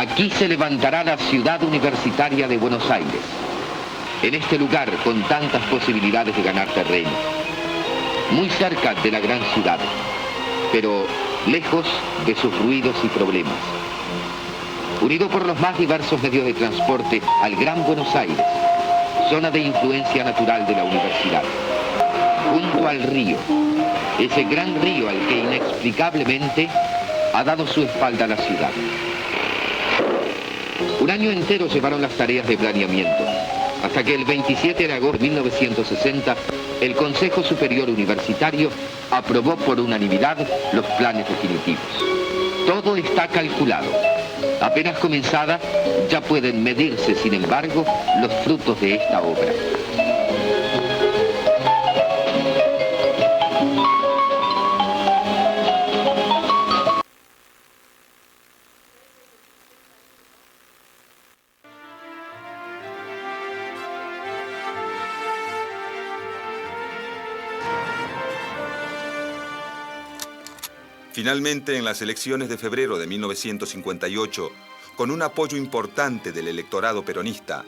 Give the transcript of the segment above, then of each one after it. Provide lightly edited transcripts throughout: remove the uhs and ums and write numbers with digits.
Aquí se levantará la ciudad universitaria de Buenos Aires. En este lugar con tantas posibilidades de ganar terreno. Muy cerca de la gran ciudad, pero lejos de sus ruidos y problemas. Unido por los más diversos medios de transporte al Gran Buenos Aires, zona de influencia natural de la universidad. Junto al río, ese gran río al que inexplicablemente ha dado su espalda a la ciudad. Un año entero llevaron las tareas de planeamiento, hasta que el 27 de agosto de 1960, el Consejo Superior Universitario aprobó por unanimidad los planes definitivos. Todo está calculado. Apenas comenzada, ya pueden medirse, sin embargo, los frutos de esta obra. Finalmente, en las elecciones de febrero de 1958, con un apoyo importante del electorado peronista,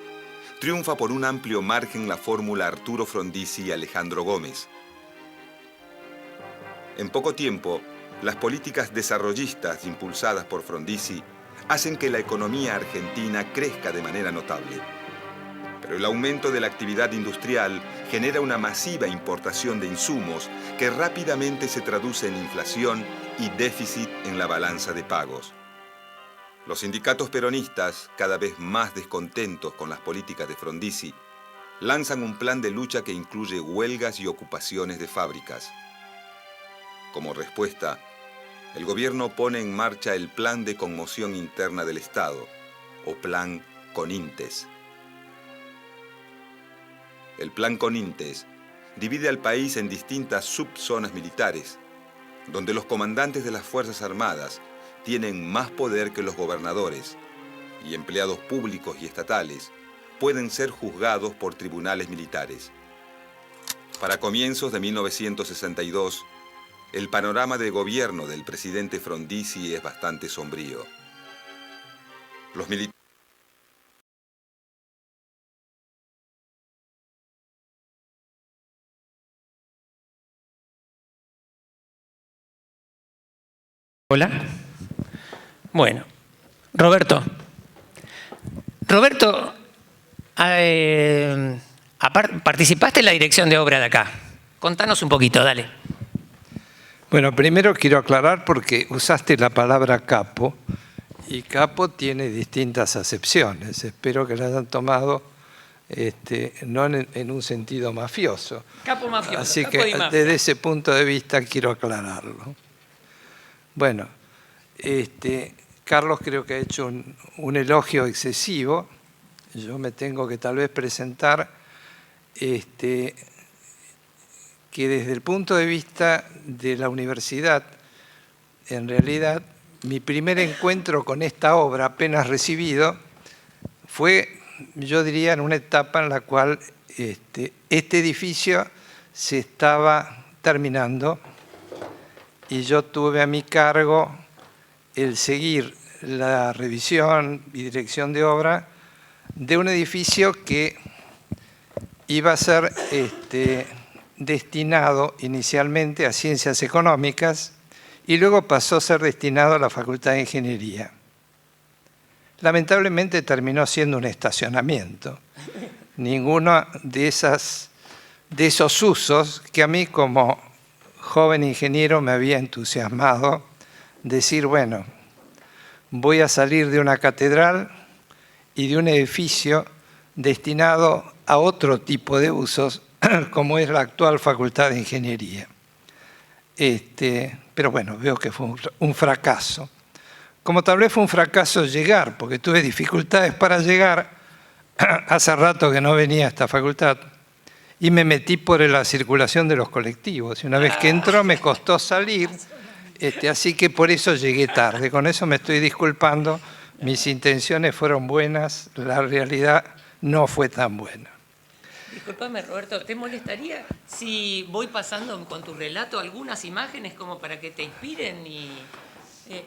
triunfa por un amplio margen la fórmula Arturo Frondizi y Alejandro Gómez. En poco tiempo, las políticas desarrollistas impulsadas por Frondizi hacen que la economía argentina crezca de manera notable. Pero el aumento de la actividad industrial genera una masiva importación de insumos que rápidamente se traduce en inflación y déficit en la balanza de pagos. Los sindicatos peronistas, cada vez más descontentos con las políticas de Frondizi, lanzan un plan de lucha que incluye huelgas y ocupaciones de fábricas. Como respuesta, el gobierno pone en marcha el Plan de Conmoción Interna del Estado, o Plan Conintes. El Plan Conintes divide al país en distintas subzonas militares, donde los comandantes de las Fuerzas Armadas tienen más poder que los gobernadores, y empleados públicos y estatales pueden ser juzgados por tribunales militares. Para comienzos de 1962, el panorama de gobierno del presidente Frondizi es bastante sombrío. Los militares... Hola. Bueno, Roberto, participaste en la dirección de obra de acá. Contanos un poquito, dale. Bueno, primero quiero aclarar porque usaste la palabra capo y capo tiene distintas acepciones. Espero que la hayan tomado no en un sentido mafioso. Capo mafioso. Así capo que desde ese punto de vista quiero aclararlo. Bueno, Carlos creo que ha hecho un elogio excesivo. Yo me tengo que tal vez presentar que desde el punto de vista de la universidad, en realidad, mi primer encuentro con esta obra apenas recibido fue, yo diría, en una etapa en la cual este edificio se estaba terminando y yo tuve a mi cargo el seguir la revisión y dirección de obra de un edificio que iba a ser destinado inicialmente a ciencias económicas y luego pasó a ser destinado a la Facultad de Ingeniería. Lamentablemente terminó siendo un estacionamiento. Ninguno de esos usos que a mí como joven ingeniero me había entusiasmado, decir, bueno, voy a salir de una catedral y de un edificio destinado a otro tipo de usos, como es la actual Facultad de Ingeniería. Pero bueno, veo que fue un fracaso. Como tal vez fue un fracaso llegar, porque tuve dificultades para llegar, hace rato que no venía a esta facultad, y me metí por la circulación de los colectivos. Y una vez que entró me costó salir, así que por eso llegué tarde. Con eso me estoy disculpando, mis intenciones fueron buenas, la realidad no fue tan buena. Disculpame, Roberto, ¿te molestaría si voy pasando con tu relato algunas imágenes como para que te inspiren?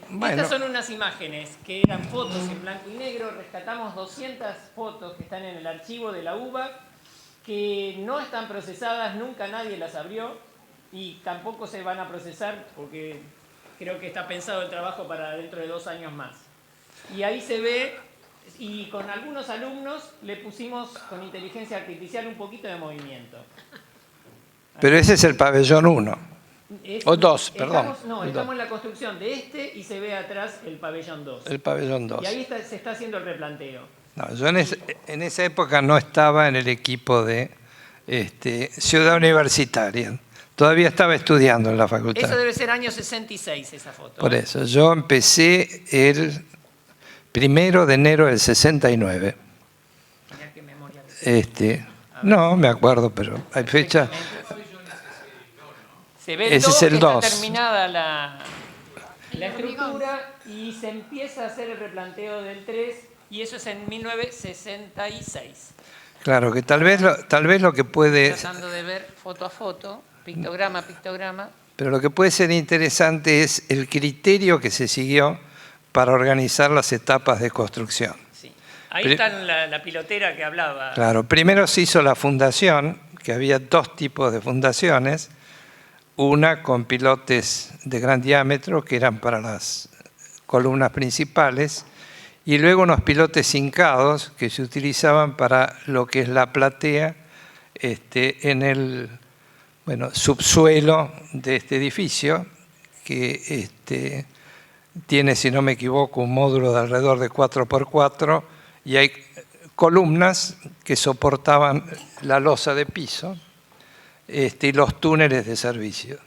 Bueno. Estas son unas imágenes que eran fotos en blanco y negro. Rescatamos 200 fotos que están en el archivo de la UBA, que no están procesadas, nunca nadie las abrió y tampoco se van a procesar porque creo que está pensado el trabajo para dentro de 2 años más. Y ahí se ve, y con algunos alumnos le pusimos con inteligencia artificial un poquito de movimiento. Pero ese es el pabellón 1. O 2, perdón. Estamos en la construcción de este y se ve atrás el pabellón 2. El pabellón 2. Y ahí se está haciendo el replanteo. No, yo en esa época no estaba en el equipo de Ciudad Universitaria. Todavía estaba estudiando en la facultad. Eso debe ser año 66, esa foto. Por eso, yo empecé el 1 de enero del 69. Mirá qué memoria. No, me acuerdo, pero hay fecha. Se ve Ese es el que 2. está terminada la estructura y se empieza a hacer el replanteo del 3 y eso es en 1966. Claro, que tal vez lo que puede... Tratando de ver foto a foto, pictograma a pictograma. Pero lo que puede ser interesante es el criterio que se siguió para organizar las etapas de construcción. Sí. Ahí está la pilotera que hablaba. Claro, primero se hizo la fundación, que había 2 tipos de fundaciones. Una con pilotes de gran diámetro, que eran para las columnas principales, y luego unos pilotes hincados que se utilizaban para lo que es la platea en el subsuelo de este edificio, que tiene, si no me equivoco, un módulo de alrededor de 4x4 y hay columnas que soportaban la losa de piso y los túneles de servicio.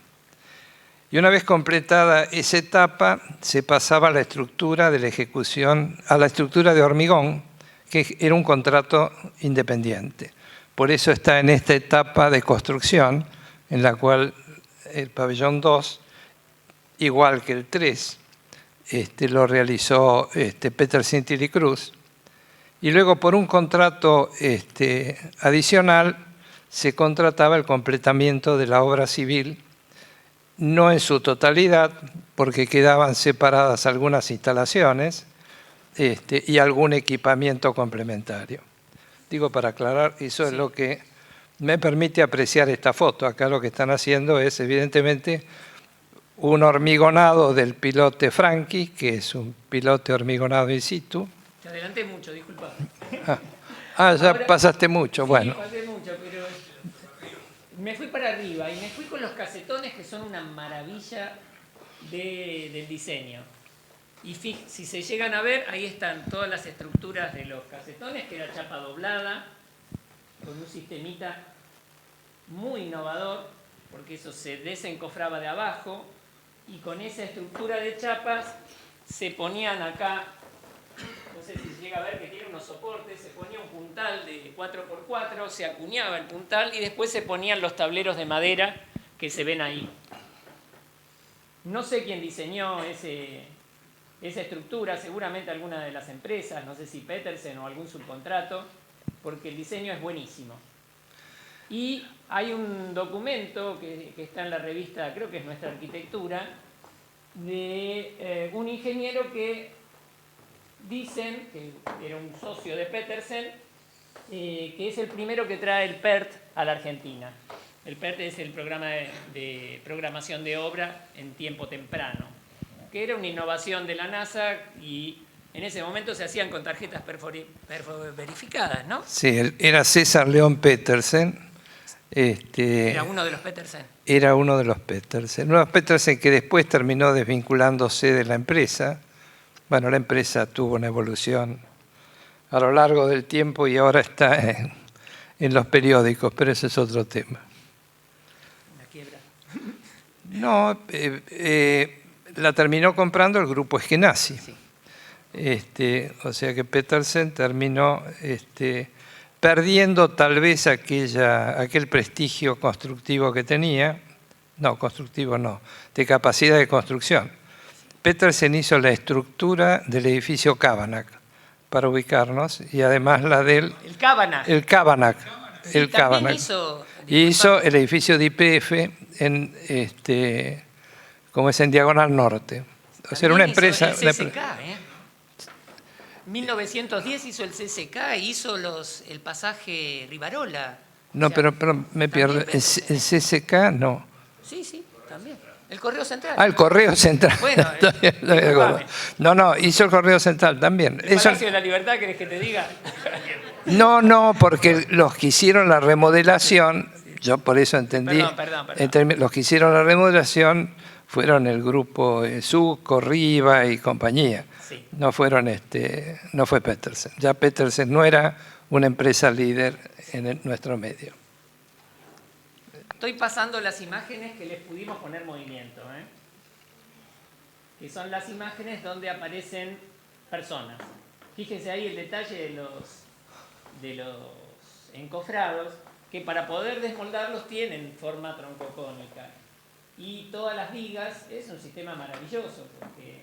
Y una vez completada esa etapa, se pasaba a la estructura de la ejecución, a la estructura de hormigón, que era un contrato independiente. Por eso está en esta etapa de construcción, en la cual el pabellón 2, igual que el 3, lo realizó Petersen Tilly Cruz. Y luego, por un contrato adicional, se contrataba el completamiento de la obra civil, no en su totalidad, porque quedaban separadas algunas instalaciones y algún equipamiento complementario. Digo, para aclarar, eso es lo que me permite apreciar esta foto. Acá lo que están haciendo es, evidentemente, un hormigonado del pilote Franchi, que es un pilote hormigonado in situ. Te adelanté mucho, disculpa. Ya ahora, pasaste mucho, bueno. Sí, pasé mucho, pero me fui para arriba y me fui con los casetones que son una maravilla del diseño. Y si se llegan a ver, ahí están todas las estructuras de los casetones, que era chapa doblada, con un sistemita muy innovador, porque eso se desencofraba de abajo, y con esa estructura de chapas se ponían acá, no sé si se llega a ver que tiene unos soportes, se ponía un puntal de 4x4, se acuñaba el puntal y después se ponían los tableros de madera que se ven ahí. No sé quién diseñó esa estructura, seguramente alguna de las empresas, no sé si Petersen o algún subcontrato, porque el diseño es buenísimo. Y hay un documento que está en la revista, creo que es Nuestra Arquitectura, de un ingeniero que dicen, que era un socio de Petersen, que es el primero que trae el PERT a la Argentina. El PERT es el programa de programación de obra en tiempo temprano, que era una innovación de la NASA y en ese momento se hacían con tarjetas verificadas, ¿no? Sí, era César León Petersen. Era uno de los Petersen. Era uno de los Petersen. Uno de los Petersen que después terminó desvinculándose de la empresa. Bueno, la empresa tuvo una evolución a lo largo del tiempo y ahora está en los periódicos, pero ese es otro tema. Una quiebra. No, la terminó comprando el grupo Eskenazi. Sí. O sea que Petersen terminó perdiendo tal vez aquel prestigio constructivo que tenía, de capacidad de construcción. Petersen hizo la estructura del edificio Kavanagh, para ubicarnos, y además la del... El Kavanagh. El Kavanagh. Sí, el Kavanagh. Hizo el edificio de YPF como es en Diagonal Norte. O sea, era una empresa... El CSK, 1910 hizo el CSK, hizo el pasaje Rivarola. No, o sea, pero me pierdo. ¿El CSK no? Sí, también. El Correo Central. Ah, el Correo Central. Bueno, Estoy de acuerdo. No, hizo el Correo Central también. ¿El Palacio de la Libertad querés que te diga? No, porque los que hicieron la remodelación, yo por eso entendí, Perdón. Los que hicieron la remodelación fueron el grupo Suco, Riva y compañía. Sí. No no fue Petersen. Ya Petersen no era una empresa líder en nuestro medio. Estoy pasando las imágenes que les pudimos poner movimiento, que son las imágenes donde aparecen personas. Fíjense ahí el detalle de los encofrados, que para poder desmoldarlos tienen forma troncocónica. Y todas las vigas es un sistema maravilloso, porque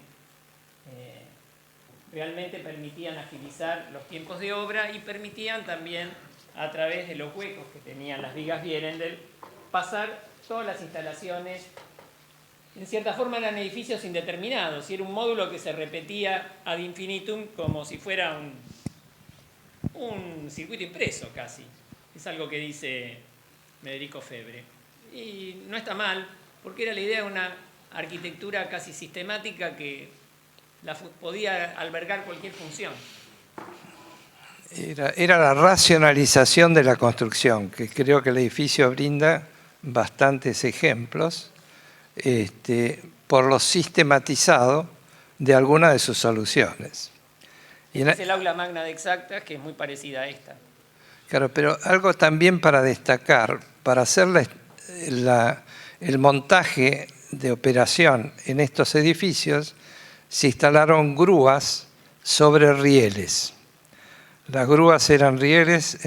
realmente permitían agilizar los tiempos de obra y permitían también, a través de los huecos que tenían las vigas Vierendel, pasar todas las instalaciones. En cierta forma eran edificios indeterminados y era un módulo que se repetía ad infinitum como si fuera un circuito impreso casi. Es algo que dice Federico Febre. Y no está mal, porque era la idea de una arquitectura casi sistemática que podía albergar cualquier función. Era la racionalización de la construcción, que creo que el edificio brinda bastantes ejemplos por lo sistematizado de algunas de sus soluciones. Es el aula magna de Exactas, que es muy parecida a esta. Claro, pero algo también para destacar, para hacer el montaje de operación en estos edificios, se instalaron grúas sobre rieles. Las grúas eran rieles,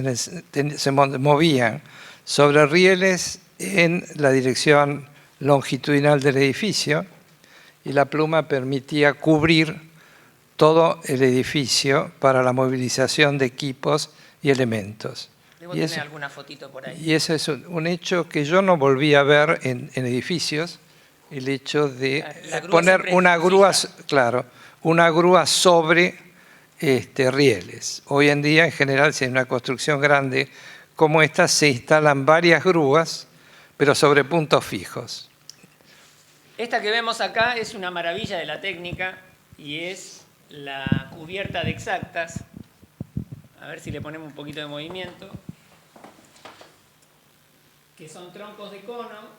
se movían sobre rieles en la dirección longitudinal del edificio y la pluma permitía cubrir todo el edificio para la movilización de equipos y elementos. Debo tener alguna fotito por ahí. Y ese es un hecho que yo no volví a ver en edificios, el hecho de poner una grúa, una grúa sobre rieles. Hoy en día, en general, si hay una construcción grande como esta, se instalan varias grúas, pero sobre puntos fijos. Esta que vemos acá es una maravilla de la técnica y es la cubierta de Exactas. A ver si le ponemos un poquito de movimiento. Que son troncos de cono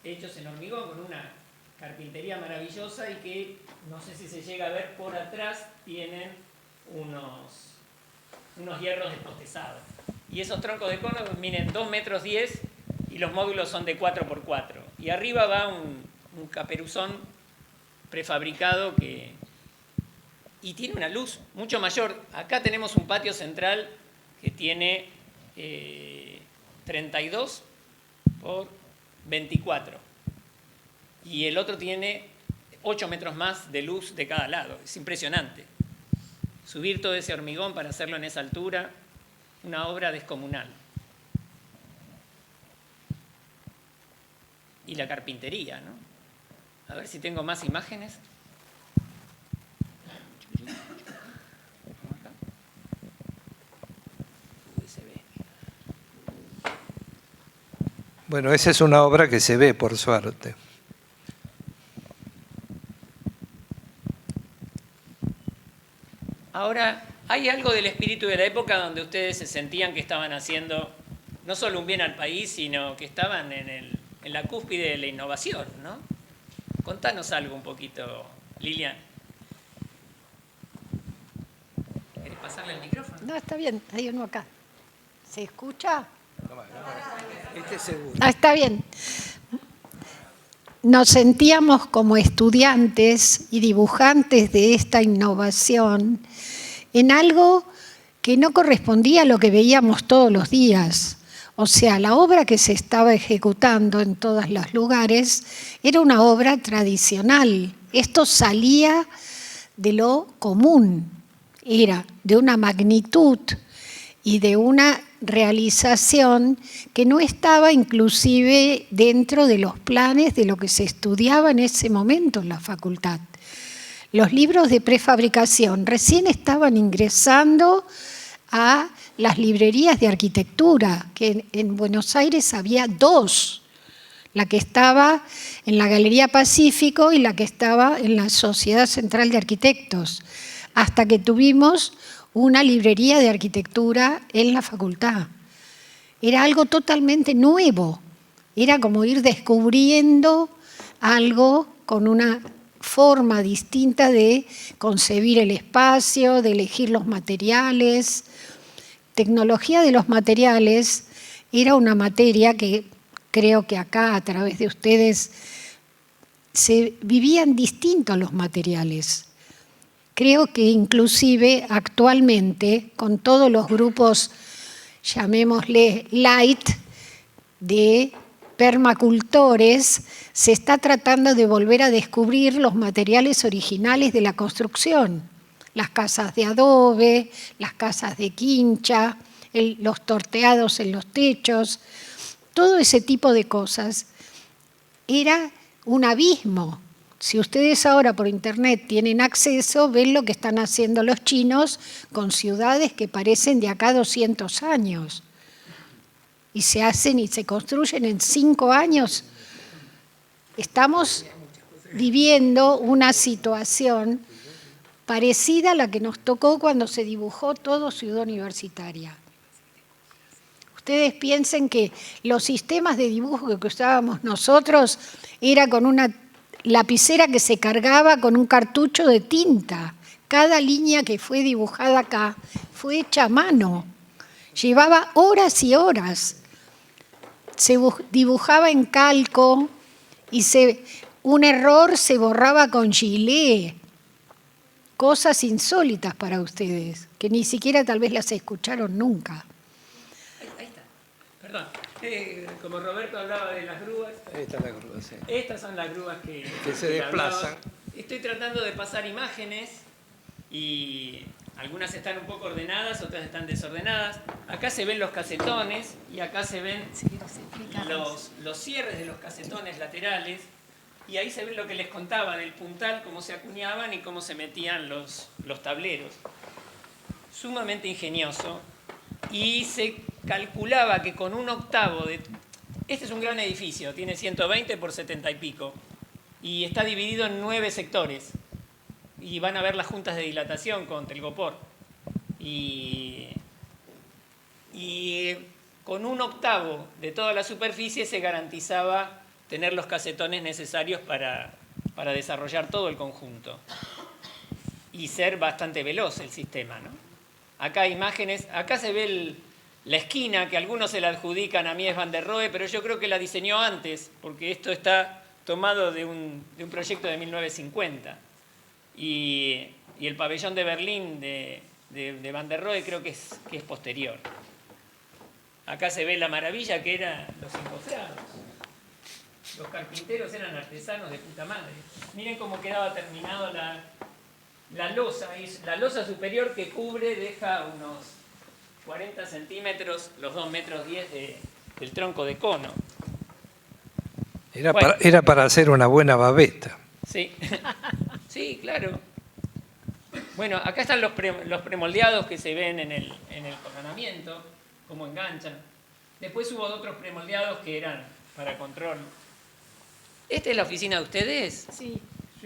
hechos en hormigón con una carpintería maravillosa y que, no sé si se llega a ver por atrás, tienen unos hierros despostezados. Y esos troncos de cono miden 2,10 metros y los módulos son de 4x4. Y arriba va un caperuzón prefabricado y tiene una luz mucho mayor. Acá tenemos un patio central que tiene 32 por 24. Y el otro tiene 8 metros más de luz de cada lado. Es impresionante. Subir todo ese hormigón para hacerlo en esa altura, una obra descomunal. Y la carpintería, ¿no? A ver si tengo más imágenes. Bueno, esa es una obra que se ve, por suerte. Ahora, hay algo del espíritu de la época donde ustedes se sentían que estaban haciendo no solo un bien al país, sino que estaban en la cúspide de la innovación, ¿no? Contanos algo un poquito, Lilian. ¿Querés pasarle el micrófono? No, está bien, hay uno acá. ¿Se escucha? Este es seguro. Ah, está bien. Nos sentíamos como estudiantes y dibujantes de esta innovación en algo que no correspondía a lo que veíamos todos los días. O sea, la obra que se estaba ejecutando en todos los lugares era una obra tradicional. Esto salía de lo común, era de una magnitud y de una realización que no estaba inclusive dentro de los planes de lo que se estudiaba en ese momento en la facultad. Los libros de prefabricación recién estaban ingresando a las librerías de arquitectura, que en Buenos Aires había 2, la que estaba en la Galería Pacífico y la que estaba en la Sociedad Central de Arquitectos, hasta que tuvimos una librería de arquitectura en la facultad. Era algo totalmente nuevo, era como ir descubriendo algo con una forma distinta de concebir el espacio, de elegir los materiales. Tecnología de los materiales era una materia que creo que acá, a través de ustedes, se vivían distintos los materiales. Creo que inclusive actualmente, con todos los grupos, llamémosle light, de permacultores, se está tratando de volver a descubrir los materiales originales de la construcción. Las casas de adobe, las casas de quincha, los torteados en los techos, todo ese tipo de cosas. Era un abismo. Si ustedes ahora por internet tienen acceso, ven lo que están haciendo los chinos con ciudades que parecen de acá a 200 años. Y se hacen y se construyen en 5 años. Estamos viviendo una situación parecida a la que nos tocó cuando se dibujó todo Ciudad Universitaria. Ustedes piensen que los sistemas de dibujo que usábamos nosotros era con una lapicera que se cargaba con un cartucho de tinta. Cada línea que fue dibujada acá fue hecha a mano. Llevaba horas y horas. Se dibujaba en calco y un error se borraba con gilet. Cosas insólitas para ustedes, que ni siquiera tal vez las escucharon nunca. Ahí está. Perdón. Como Roberto hablaba de las grúas. Ahí está la grúa, sí. Estas son las grúas que se desplazan. Estoy tratando de pasar imágenes y algunas están un poco ordenadas, otras están desordenadas. Acá se ven los casetones y acá se ven los cierres de los casetones laterales. Y ahí se ve lo que les contaba del puntal, cómo se acuñaban y cómo se metían los tableros. Sumamente ingenioso. Y se calculaba que con 1/8 de... Este es un gran edificio, tiene 120 por 70 y pico. Y está dividido en 9 sectores. Y van a ver las juntas de dilatación con Telgopor. Y con 1/8 de toda la superficie se garantizaba tener los casetones necesarios para desarrollar todo el conjunto. Y ser bastante veloz el sistema, ¿no? Acá hay imágenes, acá se ve la esquina, que algunos se la adjudican a Mies van der Rohe, pero yo creo que la diseñó antes, porque esto está tomado de un proyecto de 1950. Y el pabellón de Berlín de van der Rohe creo que es posterior. Acá se ve la maravilla que eran los encofrados. Los carpinteros eran artesanos de puta madre. Miren cómo quedaba terminado la losa. La losa superior que cubre deja unos 40 centímetros, los 2,10 metros del tronco de cono. Era para hacer una buena babeta. Sí, sí, claro. Bueno, acá están los premoldeados que se ven en el coronamiento, cómo enganchan. Después hubo otros premoldeados que eran para control. ¿Esta es la oficina de ustedes? Sí.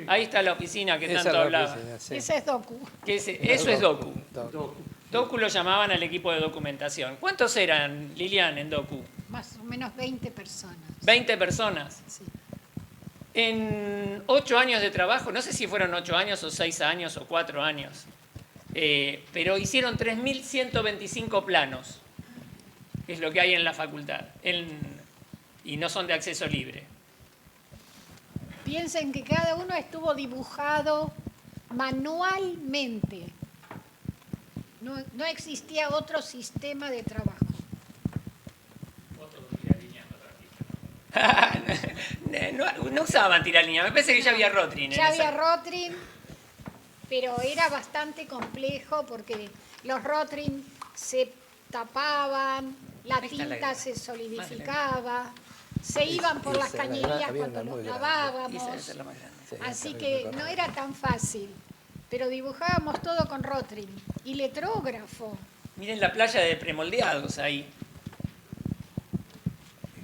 Ahí está la oficina que tanto hablaba. Sí. Esa es Docu. Eso es Docu. Docu lo llamaban al equipo de documentación. ¿Cuántos eran, Lilian, en Docu? Más o menos 20 personas. 20 personas. Sí. En 8 años de trabajo, no sé si fueron 8 años o 6 años o 4 años, pero hicieron 3.125 planos, que es lo que hay en la facultad, y no son de acceso libre. Piensen que cada uno estuvo dibujado manualmente. No existía otro sistema de trabajo. No usaban tiralínea, me parece que ya había Rotring. Ya había Rotring, pero era bastante complejo porque los Rotring se tapaban, la Ahí está la tinta gran- se más solidificaba, se iban por las esa era cañerías había cuando una muy nos grande. Esa debe lavábamos. ser la más grande. Sí, Así esa que recuerdo. no era tan fácil, pero dibujábamos todo con Rotring y letrógrafo. Miren la playa de premoldeados ahí.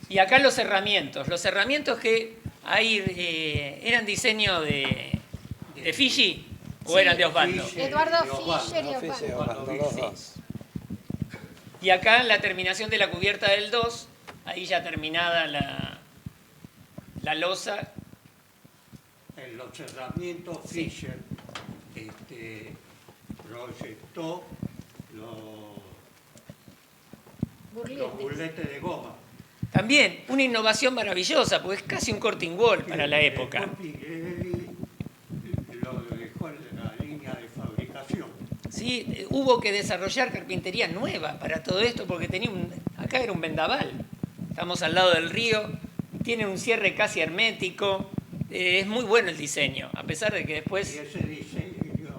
Y acá los herramientas que ahí eran diseño de Fiji o Sí. eran de Osvaldo. Eduardo y Osvaldo. Fischer y Oficio, Osvaldo. Osvaldo, los dos. Y acá en la terminación de la cubierta del 2, ahí ya terminada la losa. En los cerramientos Sí. Fischer proyectó los Burletes. burletes de goma. También una innovación maravillosa, porque es casi un Corting Wall para la época. Coppi lo dejó en la línea de fabricación. ¿Sí? Hubo que desarrollar carpintería nueva para todo esto, porque acá era un vendaval. Estamos al lado del río, tiene un cierre casi hermético. Es muy bueno el diseño, a pesar de que Y después... ese diseño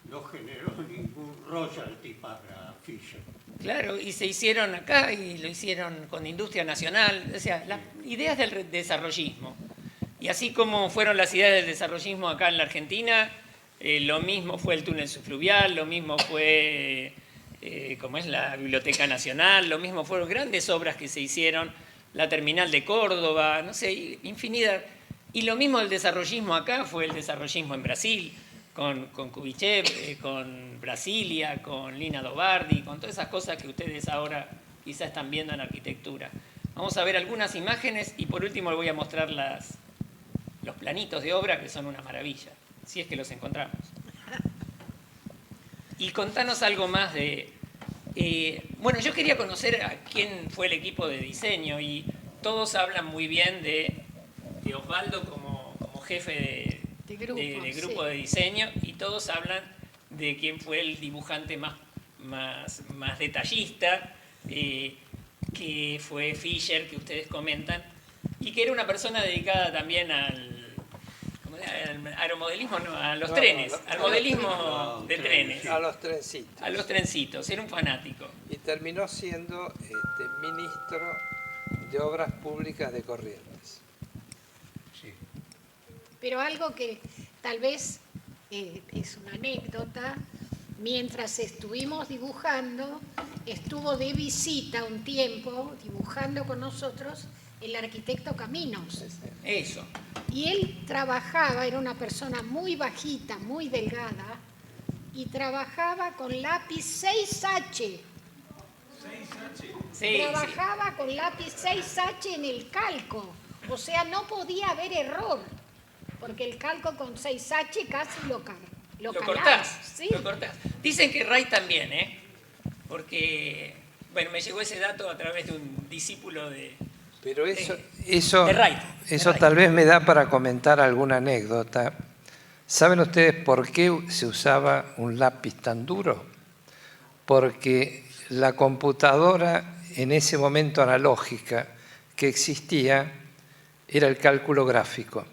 no generó ningún royalty para Fischer. Claro, y se hicieron acá y lo hicieron con Industria Nacional, o sea, las ideas del desarrollismo. Y así como fueron las ideas del desarrollismo acá en la Argentina, lo mismo fue el túnel subfluvial, lo mismo fue como es la Biblioteca Nacional, lo mismo fueron grandes obras que se hicieron, la terminal de Córdoba, no sé, infinidad. Y lo mismo el desarrollismo acá fue el desarrollismo en Brasil, con Kubitschek, con Brasilia, con Lina Dobardi, con todas esas cosas que ustedes ahora quizás están viendo en arquitectura. Vamos a ver algunas imágenes y por último les voy a mostrar los planitos de obra que son una maravilla, si es que los encontramos. Y contanos algo más de... bueno, yo quería conocer a quién fue el equipo de diseño y todos hablan muy bien de Osvaldo como jefe De grupo, de grupo sí. de diseño y todos hablan de quién fue el dibujante más detallista, que fue Fischer, que ustedes comentan, y que era una persona dedicada también al aeromodelismo, no, a los trenes, al modelismo de trenes, A los trencitos. a los trencitos, era un fanático. Y terminó siendo ministro de Obras Públicas de Corrientes. Sí. Pero algo que tal vez es una anécdota, mientras estuvimos dibujando, estuvo de visita un tiempo, dibujando con nosotros, el arquitecto Caminos. Eso. Y él trabajaba, era una persona muy bajita, muy delgada, y trabajaba con lápiz 6H. Sí, Trabajaba con lápiz 6H en el calco. O sea, no podía haber error, porque el calco con 6H casi lo Lo calaba. cortás, Sí. lo cortás. Dicen que Wright también, porque, bueno, me llegó ese dato a través de un discípulo de... Pero de Wright. eso tal vez me da para comentar alguna anécdota. ¿Saben ustedes por qué se usaba un lápiz tan duro? Porque la computadora en ese momento analógica que existía era el cálculo gráfico.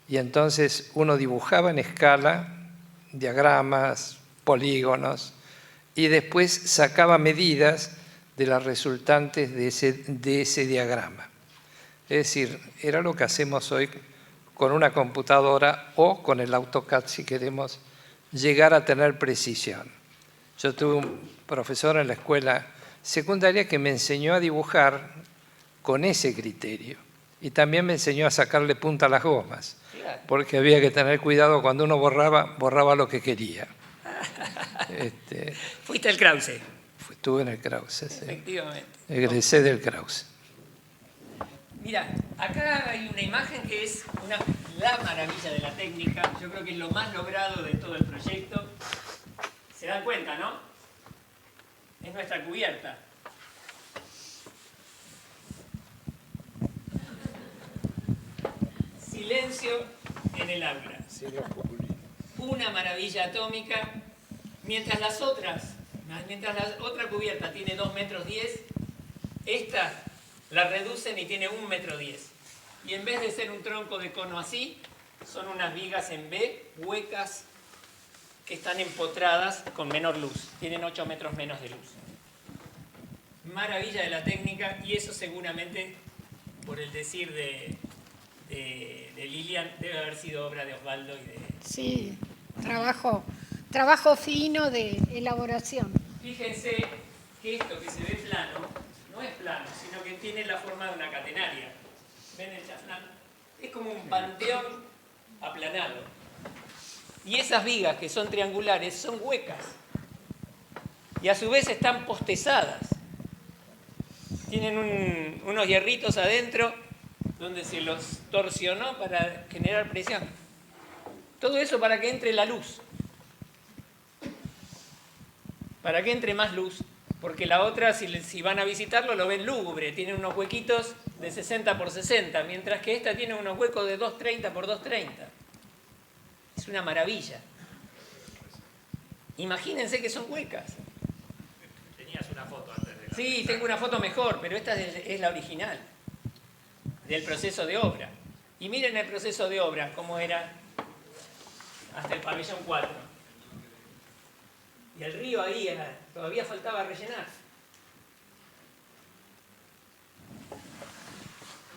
Y entonces uno dibujaba en escala diagramas, polígonos, y después sacaba medidas de las resultantes de ese diagrama. Es decir, era lo que hacemos hoy con una computadora o con el AutoCAD si queremos llegar a tener precisión. Yo tuve un profesor en la escuela secundaria que me enseñó a dibujar con ese criterio y también me enseñó a sacarle punta a las gomas, porque había que tener cuidado cuando uno borraba lo que quería. Fuiste al Krause. Estuve en el Krause, sí. Efectivamente. Egresé del Krause. Mira, acá hay una imagen que es la maravilla de la técnica. Yo creo que es lo más logrado de todo el proyecto. ¿Se dan cuenta, no? Es nuestra cubierta. Silencio en el aula. Una maravilla atómica. Mientras la otra cubierta tiene 2,10 metros, esta la reducen y tiene 1,10 metros. Y en vez de ser un tronco de cono así, son unas vigas en B, huecas, que están empotradas con menor luz. Tienen 8 metros menos de luz. maravilla de la técnica, y eso seguramente, por el decir de Lilian, debe haber sido obra de Osvaldo y de... Sí, trabajo fino de elaboración. Fíjense que esto que se ve plano, no es plano, sino que tiene la forma de una catenaria. ¿Ven el chaflán? Es como un panteón aplanado. Y esas vigas que son triangulares son huecas. Y a su vez están postezadas. Tienen unos hierritos adentro donde se los torsionó para generar presión. Todo eso para que entre la luz. Para que entre más luz. Porque la otra, si van a visitarlo, lo ven lúgubre. Tiene unos huequitos de 60 por 60, mientras que esta tiene unos huecos de 230 por 230. Es una maravilla. Imagínense que son huecas. Tenías una foto antes de la... Sí, tengo una foto mejor, pero esta es la original, del proceso de obra. Y miren el proceso de obra, cómo era hasta el pabellón 4. Y el río ahí todavía faltaba rellenar.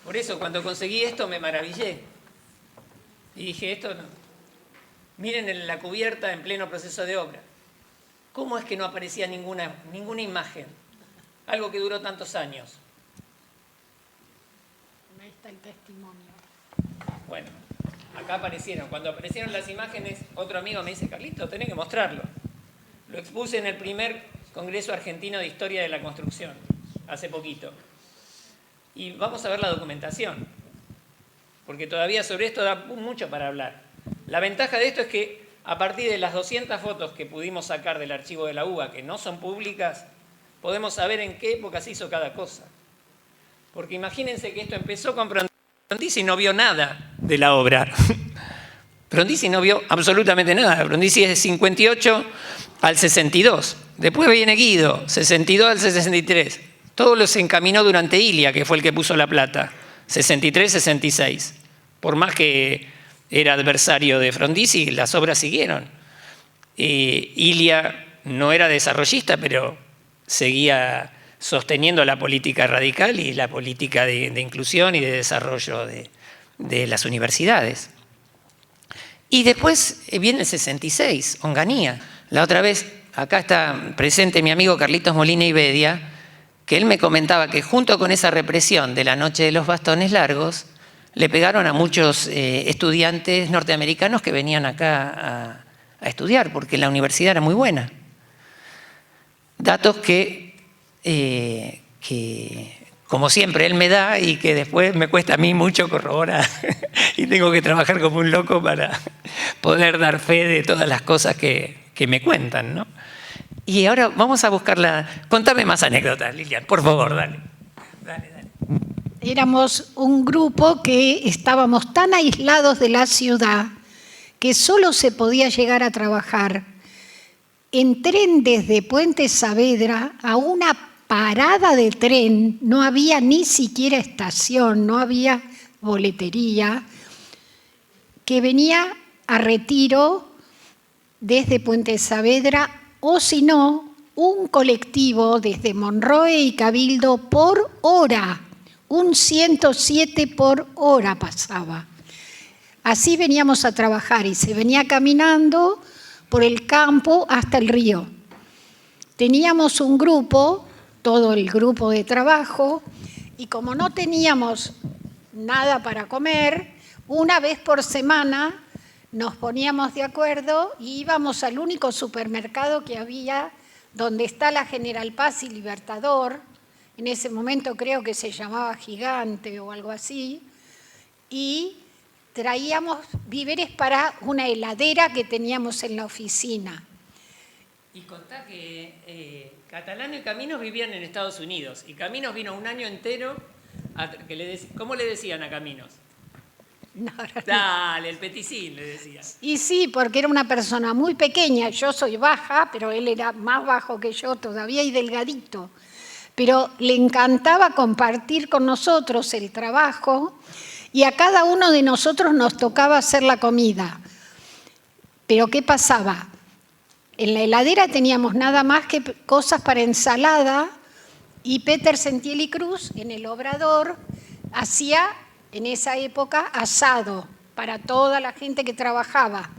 Por eso, cuando conseguí esto, me maravillé. Y dije, esto no. Miren en la cubierta en pleno proceso de obra. ¿Cómo es que no aparecía ninguna imagen? Algo que duró tantos años. Ahí está el testimonio. Bueno, acá aparecieron. Cuando aparecieron las imágenes, otro amigo me dice, Carlito, tenés que mostrarlo. Lo expuse en el primer Congreso Argentino de Historia de la Construcción, hace poquito. Y vamos a ver la documentación, porque todavía sobre esto da mucho para hablar. La ventaja de esto es que a partir de las 200 fotos que pudimos sacar del archivo de la UBA, que no son públicas, podemos saber en qué época se hizo cada cosa. Porque imagínense que esto empezó con Frondizi y no vio nada de la obra. Frondizi no vio absolutamente nada. Frondizi es de 58 al 62. Después viene Guido, 62 al 63. Todo lo se encaminó durante Ilia, que fue el que puso la plata. 63-66. Por más que era adversario de Frondizi, las obras siguieron. Ilia no era desarrollista, pero seguía sosteniendo la política radical y la política de inclusión y de desarrollo de las universidades. Y después viene el 66, Onganía. La otra vez, acá está presente mi amigo Carlitos Molina y Bedia, que él me comentaba que junto con esa represión de la noche de los bastones largos, le pegaron a muchos estudiantes norteamericanos que venían acá a estudiar, porque la universidad era muy buena. Datos que como siempre, él me da y que después me cuesta a mí mucho corroborar. Y tengo que trabajar como un loco para poder dar fe de todas las cosas que me cuentan, ¿no? Y ahora vamos a buscarla. Contame más anécdotas, Lilian, por favor, dale. Éramos un grupo que estábamos tan aislados de la ciudad que solo se podía llegar a trabajar en tren desde Puente Saavedra a una parada de tren. No había ni siquiera estación, no había boletería, que venía a Retiro desde Puente Saavedra, o si no, un colectivo desde Monroe y Cabildo por hora, un 107 por hora pasaba. Así veníamos a trabajar y se venía caminando por el campo hasta el río. Teníamos un grupo, todo el grupo de trabajo, y como no teníamos nada para comer, una vez por semana nos poníamos de acuerdo y íbamos al único supermercado que había, donde está la General Paz y Libertador. En ese momento creo que se llamaba Gigante o algo así, y traíamos víveres para una heladera que teníamos en la oficina. Y contá que Catalano y Caminos vivían en Estados Unidos, y Caminos vino un año entero, ¿cómo le decían a Caminos? No, Dale, el peticín, le decían. Y sí, porque era una persona muy pequeña. Yo soy baja, pero él era más bajo que yo todavía y delgadito. Pero le encantaba compartir con nosotros el trabajo, y a cada uno de nosotros nos tocaba hacer la comida. Pero ¿qué pasaba? En la heladera teníamos nada más que cosas para ensalada Y Peter Sentiel y Cruz, en el Obrador, hacía en esa época asado para toda la gente que trabajaba.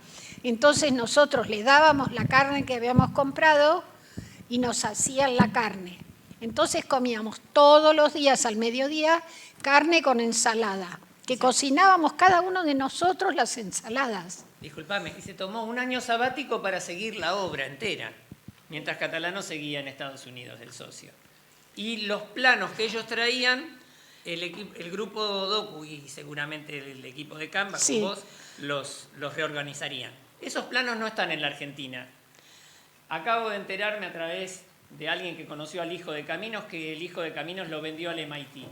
Entonces nosotros le dábamos la carne que habíamos comprado y nos hacían la carne. Entonces comíamos todos los días al mediodía carne con ensalada, que cocinábamos cada uno de nosotros las ensaladas. Disculpame, y se tomó un año sabático para seguir la obra entera, mientras Catalano seguía en Estados Unidos, el socio. Y los planos que ellos traían, el grupo Docu y seguramente el equipo de Canva, Sí. con vos, los reorganizarían. Esos planos no están en la Argentina. Acabo de enterarme a través de alguien que conoció al hijo de Caminos, que el hijo de Caminos lo vendió al MIT.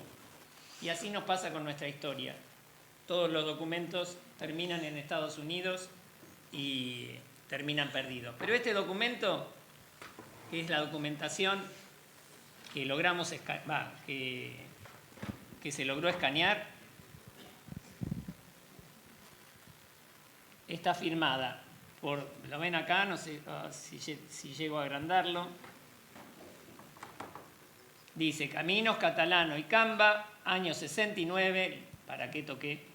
Y así nos pasa con nuestra historia. Todos los documentos terminan en Estados Unidos y terminan perdidos. Pero este documento, que es la documentación que logramos que se logró escanear, está firmada por, lo ven acá, no sé si llego a agrandarlo. Dice Caminos, Catalano y Camba, año 69, ¿para qué toqué?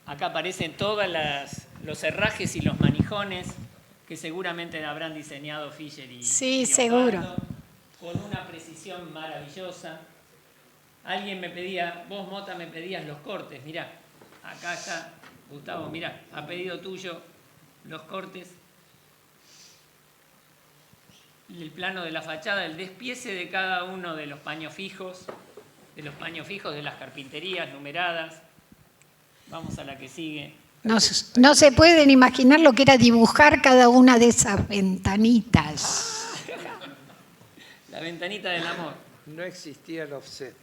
Acá aparecen todos los herrajes y los manijones que seguramente habrán diseñado Fischer y Sí, y seguro. Osvaldo, con una precisión maravillosa. Alguien me pedía, vos Mota me pedías los cortes, mirá, acá está Gustavo, mirá, a pedido tuyo los cortes, el plano de la fachada, el despiece de cada uno de los paños fijos, de las carpinterías numeradas. Vamos a la que sigue. No se pueden imaginar lo que era dibujar cada una de esas ventanitas. La ventanita del amor. No existía el offset.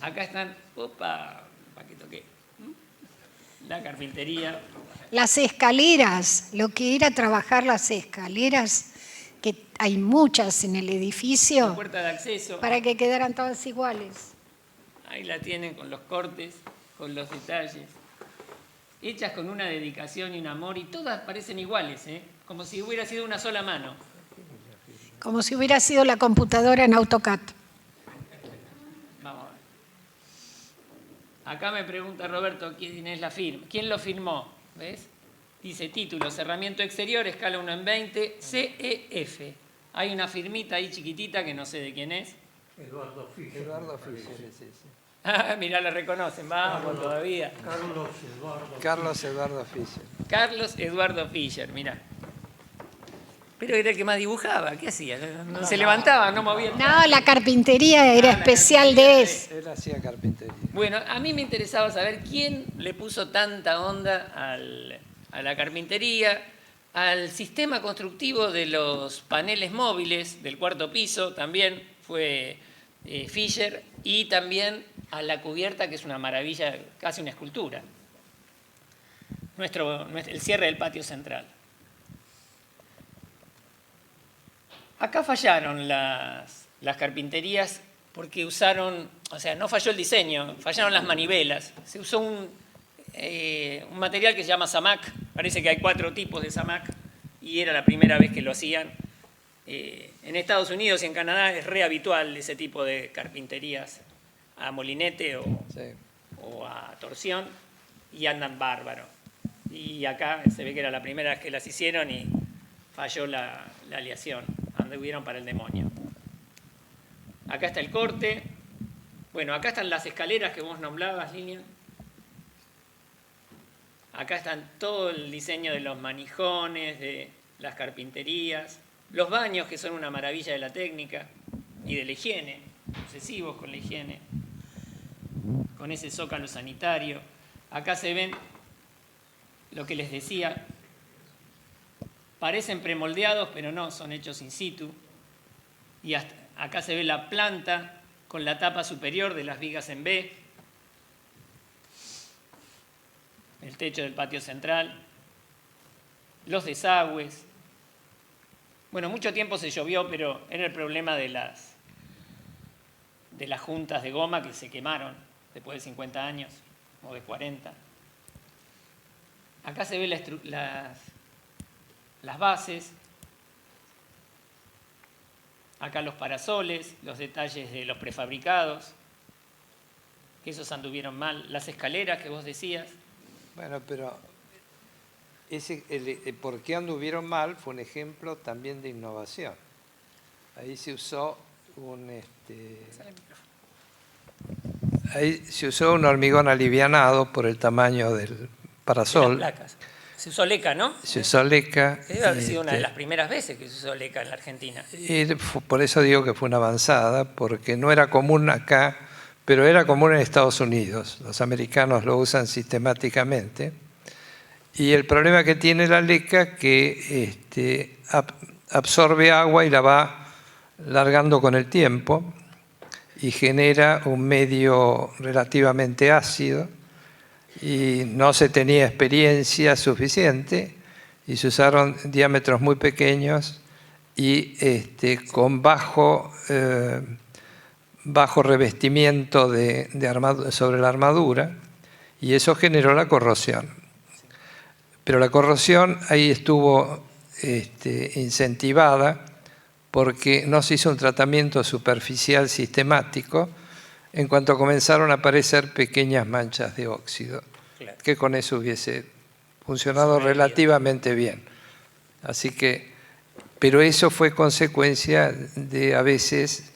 Acá están, opa, ¿para qué toqué? La carpintería. Las escaleras, lo que era trabajar las escaleras, que hay muchas en el La edificio, puerta de acceso. para que quedaran todas iguales. Ahí la tienen con los cortes, con los detalles. Hechas con una dedicación y un amor, y todas parecen iguales, ¿eh? Como si hubiera sido una sola mano. Como si hubiera sido la computadora en AutoCAD. Vamos a ver. Acá me pregunta Roberto quién es la firma. ¿Quién lo firmó? ¿Ves? Dice título, cerramiento exterior, escala 1 en 20, CEF. Hay una firmita ahí chiquitita que no sé de quién es. Eduardo Fischer. Eduardo Fischer, sí. Ah, mirá, la reconocen, vamos todavía. Carlos Eduardo Fischer. Carlos Eduardo Fischer, mirá. Pero era el que más dibujaba, ¿qué hacía? No se levantaba, no movía. No, la carpintería era especial de eso. Él hacía carpintería. Bueno, a mí me interesaba saber quién le puso tanta onda a la carpintería, al sistema constructivo de los paneles móviles del cuarto piso, también fue Fischer, y también a la cubierta, que es una maravilla, casi una escultura. El cierre del patio central. Acá fallaron las carpinterías porque usaron, o sea, no falló el diseño, fallaron las manivelas. Se usó un material que se llama Zamac, parece que hay 4 tipos de Zamac, y era la primera vez que lo hacían. En Estados Unidos y en Canadá es re habitual ese tipo de carpinterías a molinete o a torsión, y andan bárbaro. Y acá se ve que era la primera vez que las hicieron y falló la aleación, anduvieron para el demonio. Acá está el corte. Bueno, acá están las escaleras que vos nombrabas, Lilian. Acá están todo el diseño de los manijones, de las carpinterías, los baños, que son una maravilla de la técnica y de la higiene, obsesivos con la higiene, con ese zócalo sanitario. Acá se ven lo que les decía, parecen premoldeados, pero no, son hechos in situ. Y acá se ve la planta con la tapa superior de las vigas en B, el techo del patio central, los desagües. Bueno, mucho tiempo se llovió, pero era el problema de las juntas de goma que se quemaron después de 50 años o de 40. Acá se ve las bases, Acá los parasoles, los detalles de los prefabricados, que esos anduvieron mal. Las escaleras que vos decías. Bueno, pero por qué anduvieron mal fue un ejemplo también de innovación. Ahí se usó un hormigón alivianado por el tamaño del parasol. Las placas. Se usó leca, ¿no? Se usó leca. Que debe haber sido una de las primeras veces que se usó leca en la Argentina. Y por eso digo que fue una avanzada, porque no era común acá, pero era común en Estados Unidos. Los americanos lo usan sistemáticamente. Y el problema que tiene la leca que absorbe agua y la va largando con el tiempo y genera un medio relativamente ácido, y no se tenía experiencia suficiente y se usaron diámetros muy pequeños y con bajo revestimiento sobre la armadura, y eso generó la corrosión. Pero la corrosión ahí estuvo incentivada porque no se hizo un tratamiento superficial sistemático en cuanto comenzaron a aparecer pequeñas manchas de óxido, claro, que con eso hubiese funcionado relativamente bien. Así que, pero eso fue consecuencia de, a veces,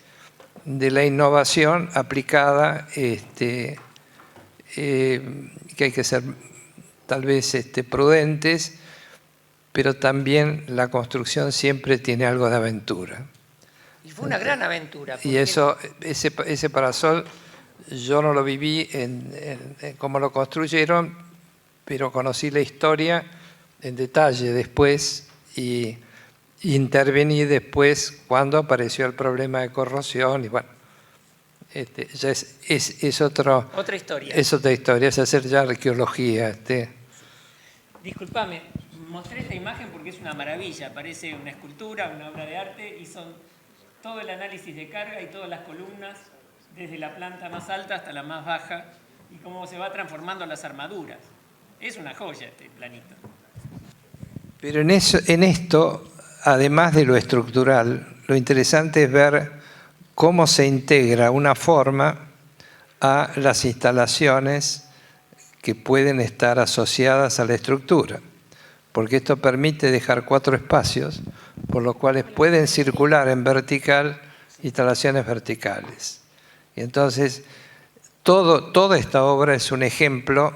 de la innovación aplicada, que hay que ser tal vez prudentes, pero también la construcción siempre tiene algo de aventura. Y fue una gran aventura. Y ese parasol yo no lo viví cómo lo construyeron, pero conocí la historia en detalle después y intervení después cuando apareció el problema de corrosión. Y bueno, ya es otra historia. Es otra historia, es hacer ya arqueología. Disculpame, mostré esta imagen porque es una maravilla. Parece una escultura, una obra de arte, y son todo el análisis de carga y todas las columnas, desde la planta más alta hasta la más baja, y cómo se va transformando las armaduras. Es una joya este planito. Pero en esto, además de lo estructural, lo interesante es ver cómo se integra una forma a las instalaciones que pueden estar asociadas a la estructura, porque esto permite dejar 4 espacios por los cuales pueden circular en vertical instalaciones verticales. Y entonces, toda esta obra es un ejemplo.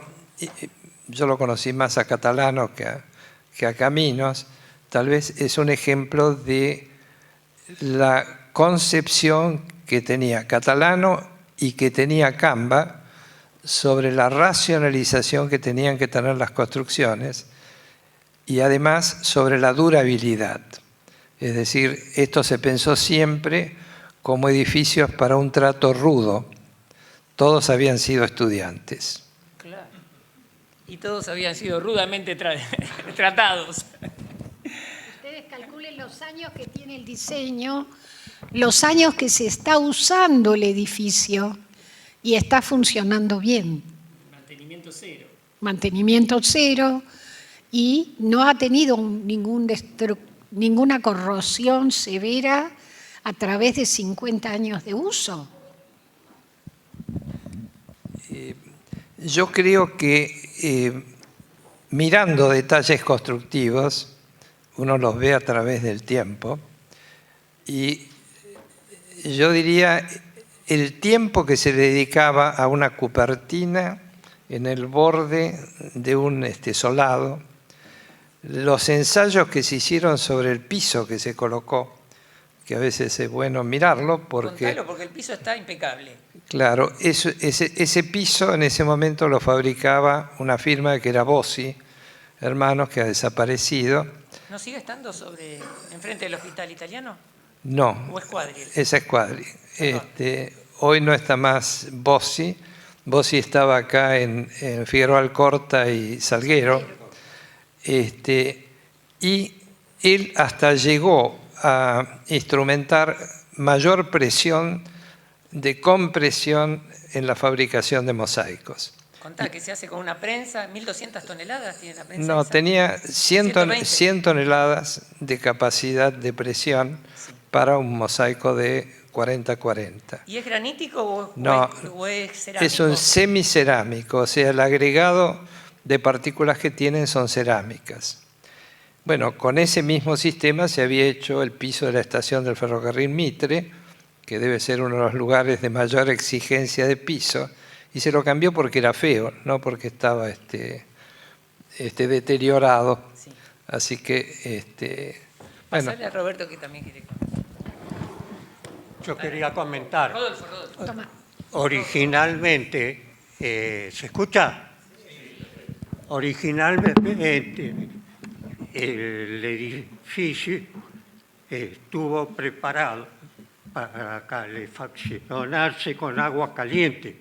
Yo lo conocí más a Catalano que a Caminos. Tal vez es un ejemplo de la concepción que tenía Catalano y que tenía Camba sobre la racionalización que tenían que tener las construcciones, y además sobre la durabilidad. Es decir, esto se pensó siempre como edificios para un trato rudo. Todos habían sido estudiantes. Claro. Y todos habían sido rudamente tratados. Ustedes calculen los años que tiene el diseño, los años que se está usando el edificio y está funcionando bien. Mantenimiento cero. Mantenimiento cero, y no ha tenido ninguna corrosión severa a través de 50 años de uso. Yo creo que mirando detalles constructivos, uno los ve a través del tiempo, y yo diría el tiempo que se dedicaba a una cupertina en el borde de un solado, los ensayos que se hicieron sobre el piso que se colocó, que a veces es bueno mirarlo porque... Contalo, porque el piso está impecable. Claro, ese piso en ese momento lo fabricaba una firma que era Bossi, hermanos, que ha desaparecido. ¿No sigue estando enfrente del hospital italiano? No. ¿O es Quadri? Esa es Quadri. Hoy no está más Bossi. Bossi estaba acá en Figueroa Alcorta y Salguero. Y él hasta llegó a instrumentar mayor presión de compresión en la fabricación de mosaicos. Contá, ¿qué se hace con una prensa? ¿1.200 toneladas tiene la prensa? No, tenía 100 toneladas de capacidad de presión, para un mosaico de 40-40. ¿Y es granítico No, o es cerámico? es un semicerámico, o sea, el agregado de partículas que tienen son cerámicas. Bueno, con ese mismo sistema se había hecho el piso de la estación del ferrocarril Mitre, que debe ser uno de los lugares de mayor exigencia de piso, y se lo cambió porque era feo, no porque estaba deteriorado. Sí. Así que, Pasale a Roberto que también quiere comentar. Yo quería comentar. Rodolfo. Toma. Originalmente, ¿se escucha? Originalmente el edificio estuvo preparado para calefaccionarse con agua caliente.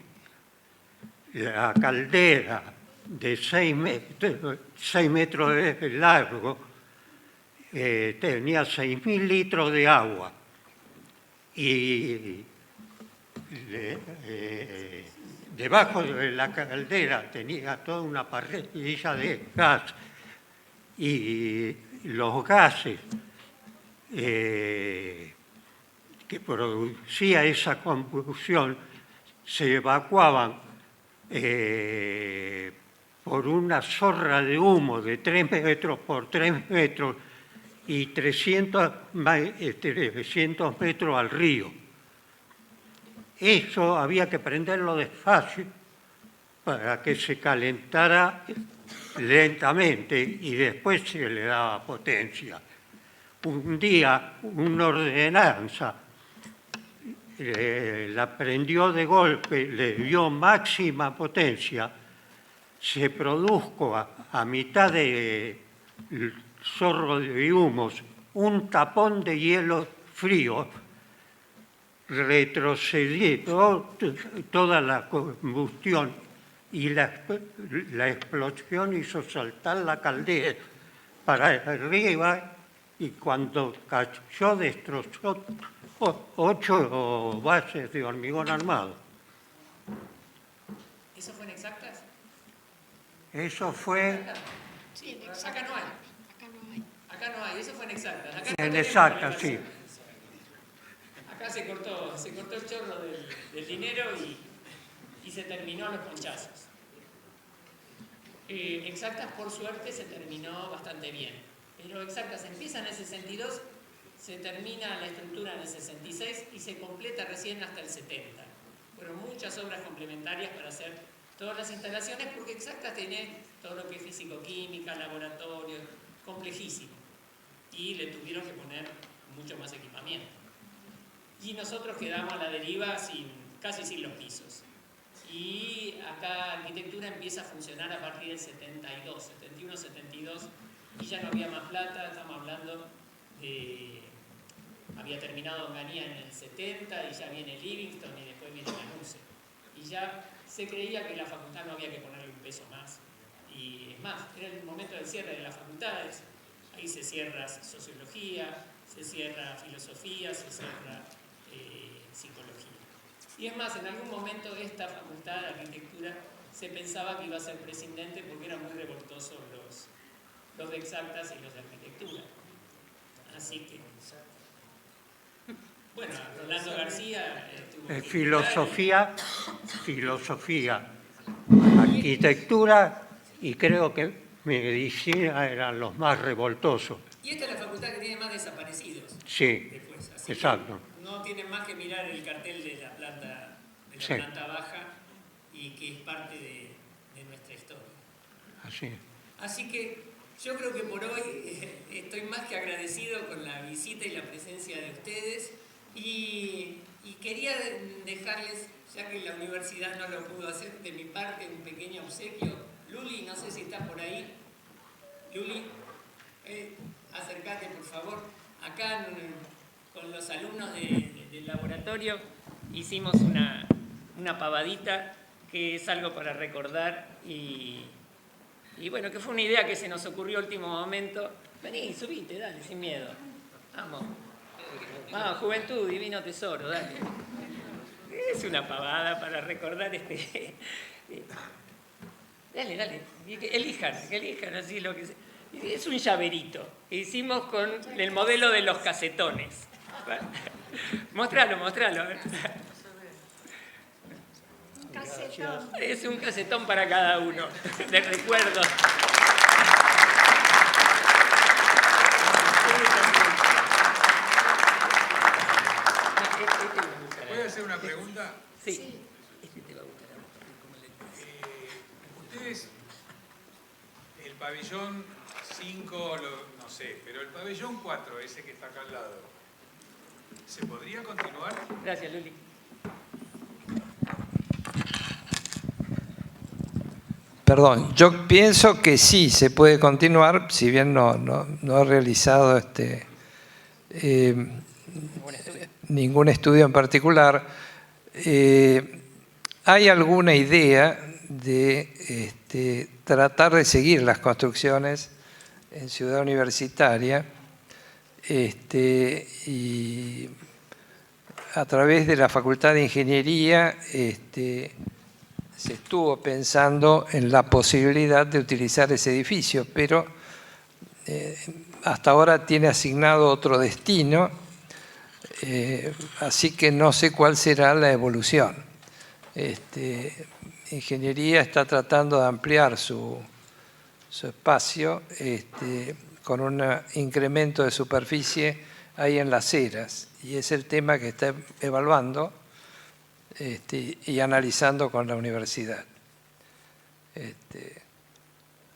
La caldera de 6 metros de largo tenía 6.000 litros de agua y debajo de la caldera tenía toda una parrilla de gas y los gases que producía esa combustión se evacuaban por una zorra de humo de 3 metros por 3 metros y 300 metros al río. Eso había que prenderlo despacio para que se calentara lentamente y después se le daba potencia. Un día, una ordenanza la prendió de golpe, le dio máxima potencia, se produjo a mitad de zorro de humos un tapón de hielo frío, retrocedió toda la combustión y la explosión hizo saltar la caldera para arriba y cuando cayó destrozó 8 bases de hormigón armado. ¿Eso fue en exactas? Eso fue Sí, en Acá no hay. Acá no hay, eso fue en exactas. Acá no en tenemos exacta, sí. elevación. Acá se cortó el chorro del dinero y se terminó los ponchazos. Exactas, por suerte, se terminó bastante bien. Pero exactas empieza en el 62, se termina la estructura en el 66 y se completa recién hasta el 70. Fueron muchas obras complementarias para hacer todas las instalaciones, porque exactas tiene todo lo que es físico-química, laboratorio, complejísimo. Y le tuvieron que poner mucho más equipamiento. Y nosotros quedamos a la deriva casi sin los pisos. Y acá arquitectura empieza a funcionar a partir del 72, 71, 72, y ya no había más plata, estamos hablando de... Había terminado Onganía en el 70 y ya viene Livingston y después viene Lanuse. Y ya se creía que la facultad no había que ponerle un peso más. Y es más, era el momento del cierre de las facultades. Ahí se cierra sociología, se cierra filosofía, se cierra psicología. Y es más, en algún momento esta facultad de arquitectura se pensaba que iba a ser prescindente porque eran muy revoltosos los de exactas y los de arquitectura. Así que, bueno, Rolando García estuvo... filosofía, arquitectura y creo que medicina eran los más revoltosos. Y esta es la facultad que tiene más desaparecidos. Sí, Después, así exacto. No tienen más que mirar el cartel de la planta, Sí. planta baja y que es parte de nuestra historia. Así. Así que yo creo que por hoy estoy más que agradecido con la visita y la presencia de ustedes y quería dejarles, ya que la universidad no lo pudo hacer, de mi parte un pequeño obsequio. Luli, no sé si está por ahí. Luli, acércate por favor. Acá con los alumnos del laboratorio hicimos una pavadita que es algo para recordar y bueno, que fue una idea que se nos ocurrió a último momento. Vení, subite, dale, sin miedo. Vamos. Vamos, juventud, divino tesoro, dale. Es una pavada para recordar Dale, elijan así lo que sea. Es un llaverito que hicimos con el modelo de los casetones. Mostralo, mostralo. Casetón. Es un casetón para cada uno, de recuerdos. ¿Puedo hacer una pregunta? Sí. Ustedes, el pabellón 5, no sé, pero el pabellón 4, ese que está acá al lado, ¿se podría continuar? Gracias, Luli. Perdón, yo pienso que sí se puede continuar, si bien no he realizado ningún estudio en particular. Hay alguna idea de tratar de seguir las construcciones en Ciudad Universitaria y a través de la Facultad de Ingeniería se estuvo pensando en la posibilidad de utilizar ese edificio, pero hasta ahora tiene asignado otro destino, así que no sé cuál será la evolución. Ingeniería está tratando de ampliar su espacio con un incremento de superficie ahí en Las Heras, y es el tema que está evaluando y analizando con la universidad.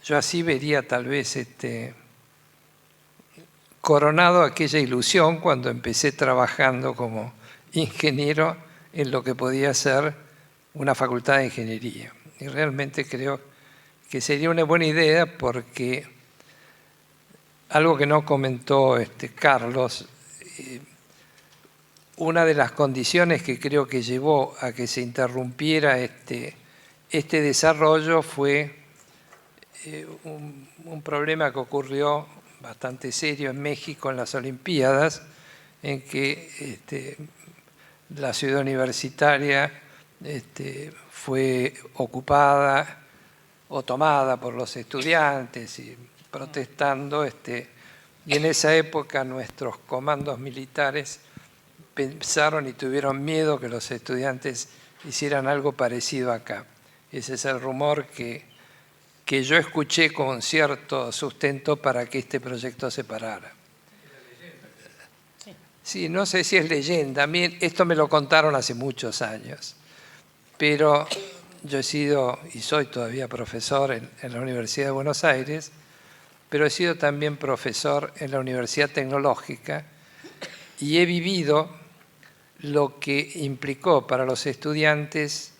Yo así vería tal vez coronado aquella ilusión cuando empecé trabajando como ingeniero en lo que podía ser una facultad de ingeniería. Y realmente creo que sería una buena idea, porque algo que no comentó Carlos, una de las condiciones que creo que llevó a que se interrumpiera este desarrollo fue un problema que ocurrió bastante serio en México en las Olimpiadas, en que la ciudad universitaria fue ocupada o tomada por los estudiantes y protestando, y en esa época nuestros comandos militares pensaron y tuvieron miedo que los estudiantes hicieran algo parecido acá. Ese es el rumor que yo escuché con cierto sustento para que este proyecto se parara. Sí, no sé si es leyenda. A mí esto me lo contaron hace muchos años, pero yo he sido y soy todavía profesor en la Universidad de Buenos Aires, pero he sido también profesor en la Universidad Tecnológica y he vivido lo que implicó para los estudiantes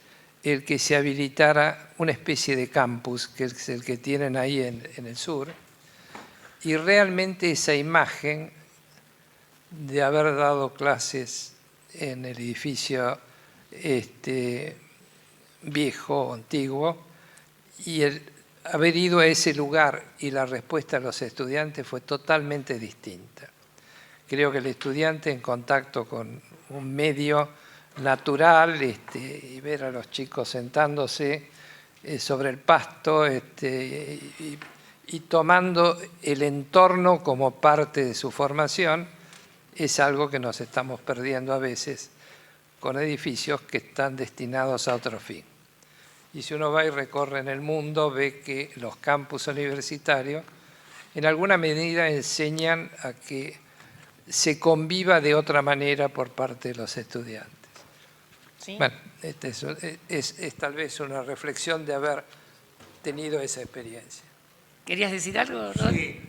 el que se habilitara una especie de campus, que es el que tienen ahí en el sur, y realmente esa imagen de haber dado clases en el edificio viejo, antiguo, y el haber ido a ese lugar y la respuesta de los estudiantes fue totalmente distinta. Creo que el estudiante en contacto con un medio natural y ver a los chicos sentándose sobre el pasto y tomando el entorno como parte de su formación es algo que nos estamos perdiendo a veces con edificios que están destinados a otro fin. Y si uno va y recorre en el mundo, ve que los campus universitarios en alguna medida enseñan a que se conviva de otra manera por parte de los estudiantes. ¿Sí? Bueno, es tal vez una reflexión de haber tenido esa experiencia. ¿Querías decir algo, Rod? Sí,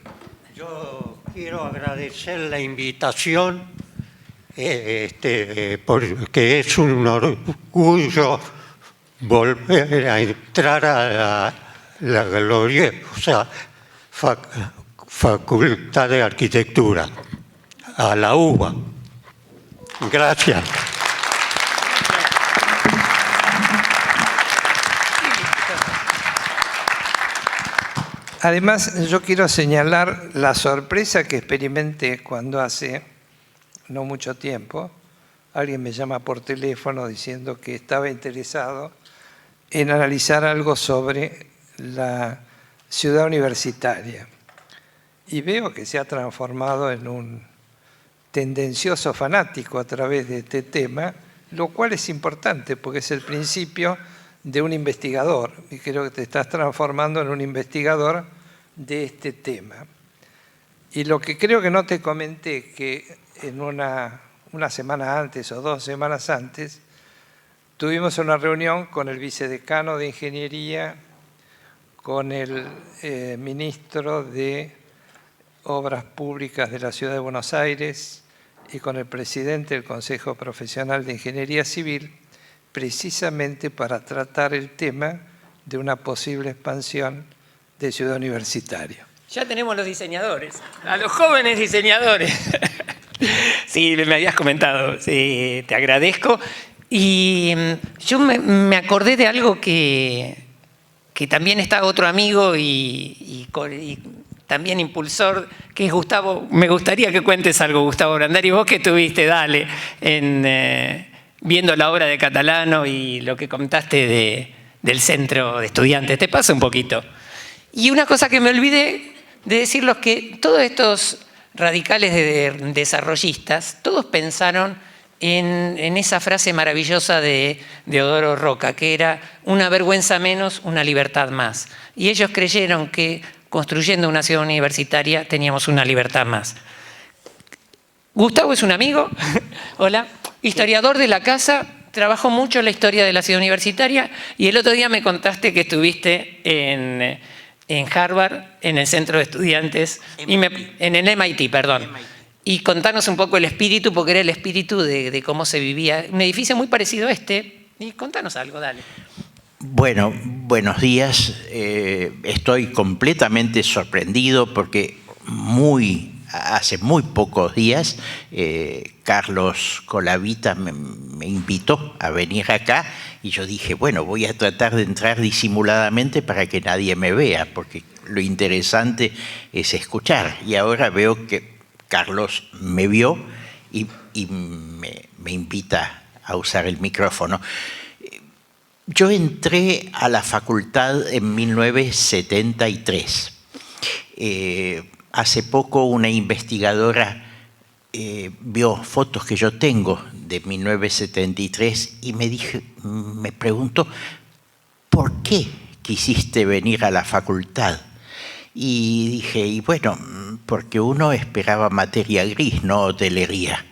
yo quiero agradecer la invitación, porque es un orgullo volver a entrar a la gloriosa Facultad de Arquitectura, a la UBA. Gracias. Además, yo quiero señalar la sorpresa que experimenté cuando hace no mucho tiempo alguien me llama por teléfono diciendo que estaba interesado en analizar algo sobre la ciudad universitaria. Y veo que se ha transformado en un tendencioso fanático a través de este tema, lo cual es importante porque es el principio de un investigador, y creo que te estás transformando en un investigador de este tema. Y lo que creo que no te comenté, que en una semana antes o 2 semanas antes, tuvimos una reunión con el vicedecano de Ingeniería, con el ministro de Obras Públicas de la Ciudad de Buenos Aires y con el presidente del Consejo Profesional de Ingeniería Civil, precisamente para tratar el tema de una posible expansión de Ciudad Universitaria. Ya tenemos los diseñadores, a los jóvenes diseñadores. Sí, me habías comentado, sí, te agradezco. Y yo me acordé de algo que también está otro amigo y también impulsor, que es Gustavo. Me gustaría que cuentes algo, Gustavo Brandari, vos que estuviste, dale, viendo la obra de Catalano y lo que contaste del centro de estudiantes. Te paso un poquito. Y una cosa que me olvidé de decirlos, que todos estos radicales desarrollistas, todos pensaron en esa frase maravillosa de Deodoro Roca, que era una vergüenza menos, una libertad más. Y ellos creyeron que construyendo una ciudad universitaria teníamos una libertad más. Gustavo es un amigo, hola, historiador de la casa, trabajó mucho en la historia de la ciudad universitaria y el otro día me contaste que estuviste en Harvard, en el centro de estudiantes, en el MIT, perdón. Y contanos un poco el espíritu, porque era el espíritu de cómo se vivía. Un edificio muy parecido a este. Y contanos algo, dale. Bueno, buenos días. Estoy completamente sorprendido porque hace muy pocos días Carlos Colavita me invitó a venir acá y yo dije, bueno, voy a tratar de entrar disimuladamente para que nadie me vea, porque lo interesante es escuchar. Y ahora veo que Carlos me vio y me invita a usar el micrófono. Yo entré a la facultad en 1973. Hace poco una investigadora vio fotos que yo tengo de 1973 y me preguntó, ¿por qué quisiste venir a la facultad? Y dije, y bueno, porque uno esperaba materia gris, no hotelería.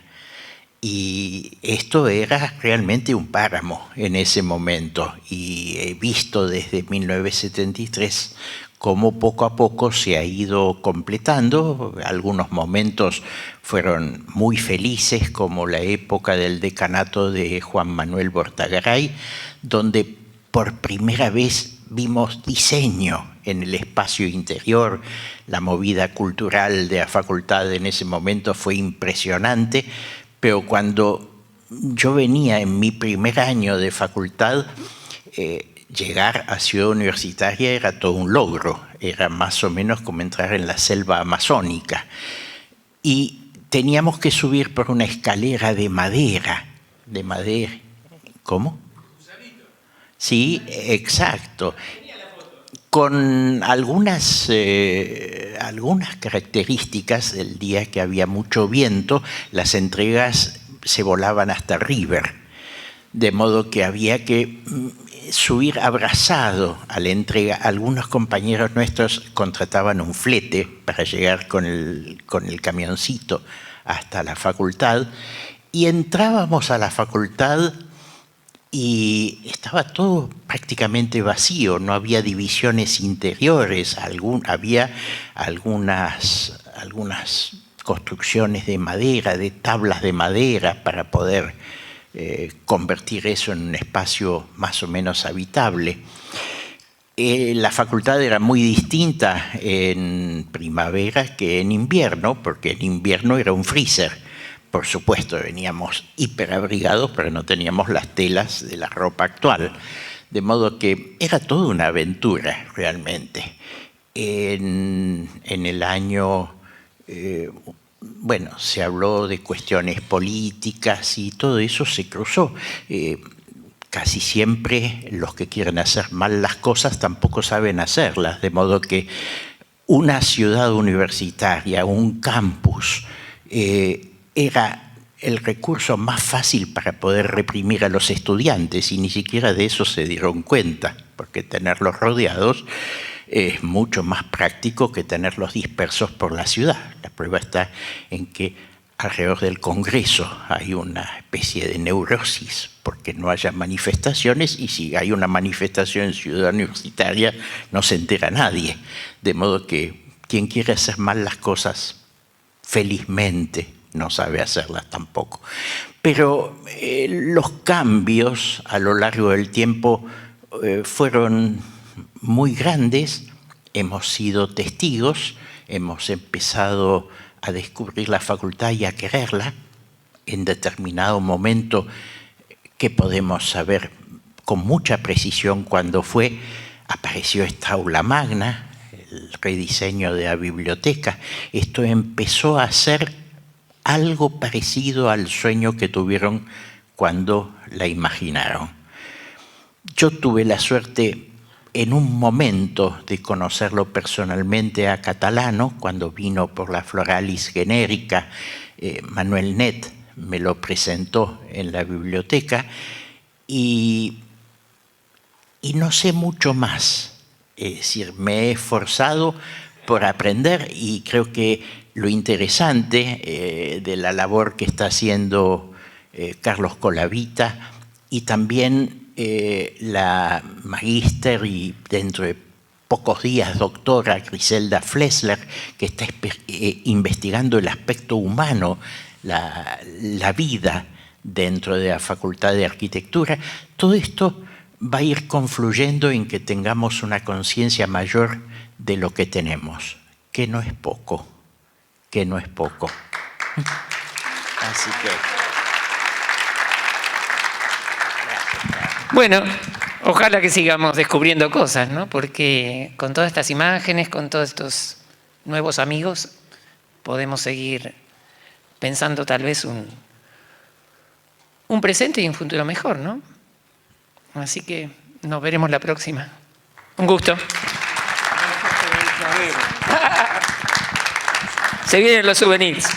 Y esto era realmente un páramo en ese momento. Y he visto desde 1973 cómo poco a poco se ha ido completando. Algunos momentos fueron muy felices, como la época del decanato de Juan Manuel Bortagaray, donde por primera vez vimos diseño en el espacio interior. La movida cultural de la facultad en ese momento fue impresionante, pero cuando yo venía en mi primer año de facultad, llegar a Ciudad Universitaria era todo un logro, era más o menos como entrar en la selva amazónica. Y teníamos que subir por una escalera de madera. ¿Cómo? Sí, exacto. Con algunas características. El día que había mucho viento, las entregas se volaban hasta River, de modo que había que subir abrazado a la entrega. Algunos compañeros nuestros contrataban un flete para llegar con el camioncito hasta la facultad, y entrábamos a la facultad y estaba todo prácticamente vacío, no había divisiones interiores, había algunas construcciones de madera, de tablas de madera para poder convertir eso en un espacio más o menos habitable. La facultad era muy distinta en primavera que en invierno, porque en invierno era un freezer. Por supuesto, veníamos hiperabrigados, pero no teníamos las telas de la ropa actual. De modo que era toda una aventura, realmente. En el año, se habló de cuestiones políticas y todo eso se cruzó. Casi siempre los que quieren hacer mal las cosas tampoco saben hacerlas. De modo que una ciudad universitaria, un campus, era el recurso más fácil para poder reprimir a los estudiantes, y ni siquiera de eso se dieron cuenta, porque tenerlos rodeados es mucho más práctico que tenerlos dispersos por la ciudad. La prueba está en que alrededor del Congreso hay una especie de neurosis, porque no haya manifestaciones, y si hay una manifestación en Ciudad Universitaria no se entera nadie. De modo que quien quiere hacer mal las cosas, felizmente, no sabe hacerlas tampoco. Pero los cambios a lo largo del tiempo fueron muy grandes. Hemos sido testigos, hemos empezado a descubrir la facultad y a quererla. En determinado momento, que podemos saber con mucha precisión cuándo fue, apareció esta aula magna, el rediseño de la biblioteca. Esto empezó a ser algo parecido al sueño que tuvieron cuando la imaginaron. Yo tuve la suerte en un momento de conocerlo personalmente a Catalano, cuando vino por la Floralis genérica. Manuel Net me lo presentó en la biblioteca y no sé mucho más. Es decir, me he esforzado por aprender, y creo que lo interesante de la labor que está haciendo Carlos Colavita, y también la magíster y dentro de pocos días doctora Griselda Flessler, que está investigando el aspecto humano, la vida dentro de la Facultad de Arquitectura, todo esto va a ir confluyendo en que tengamos una conciencia mayor de lo que tenemos, que no es poco, que no es poco. Así que... Bueno, ojalá que sigamos descubriendo cosas, ¿no? Porque con todas estas imágenes, con todos estos nuevos amigos, podemos seguir pensando tal vez un presente y un futuro mejor, ¿no? Así que nos veremos la próxima. Un gusto. Se vienen los souvenirs.